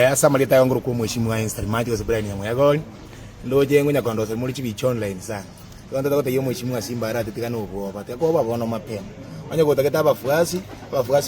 aya samalita yonguru ku mheshimiwa Esther Maji Osebrani yamuyagoni ndo jengo nyakondo se muri chibi online sana ndo takote yo mheshimiwa Simba arati tikana ubo bate ko babona mapema anya gotaketa abafuasi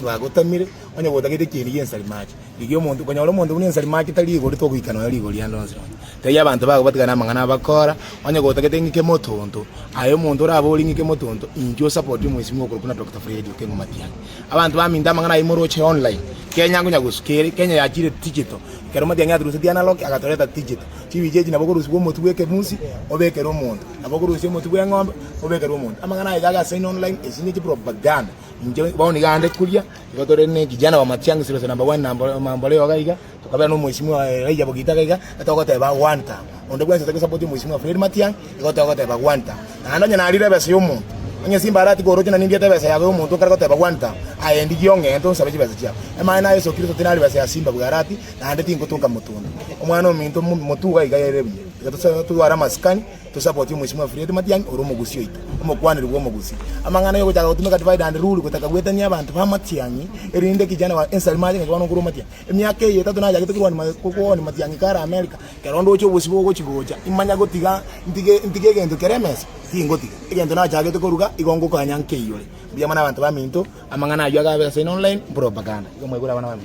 bagotamire anya gotakete kiri Esther Maji igyo muntu konyolo muntu kuni Esther Maji tali igori to kwikana yali igori andonse tayi abantu bago batikana mangana bakora anya gotakete ngike motonto ayo muntu raboli ngike motonto injo support mheshimiwa ko kuna Dr. Fred Okengo Matiang'i abantu baminda mangana imoroche online Kenya ngunya gusukere Kenya yachire digital kero Matiang'i aturuse analog agatoreta digital chibijeji nabokurusi bwo mutu weke musi obekera omuntu nabokurusi mutu we ngombe obekera omuntu amangana yaga sign online esinye propaganda nje baoni gande kulia igotore ne kijana wa Matiang'i silo number 1 mambo leo gaiga tukabana no mheshimiwa raija bogita gaiga atokota ba wanta onde kwanza take support mheshimiwa Fred Matiang'i igotokota ba wanta na ndonya na alire bese yomuntu onye Simba arati goroje na nindia tebesa yawe omuntu karagota ba wanta ayendi gionge ento sabeje bese chia emana yeso Kristo tinali bese ya Simba bwarati na ndeti ngotunga mutunda omwana omuntu mutuga igayerebi gatosa tuwara maskani to support mheshimiwa Fred Matiang'i oromo gusio ita omokwanira bwo mogusi amangana yo kutaka kutumika divide and rule kutaka gwetania abantu ba Matiang'i erinde kijana wa Esther Maji ngwana nguru Matiang'i emyaka ye tatu naja gitukirwa ni kuko Matiang'i kara America kerondo cyo busibo go chigoja imanya gotiga ntige gendo keremesa ingoti igendo naja gitukuruga igongo kanyanke yole bya mana abantu ba minto amangana yo aga sign online propaganda yo mwegura bana bami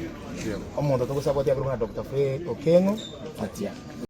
omuntu to support ya Dr. Fred Okengo Matiang'i.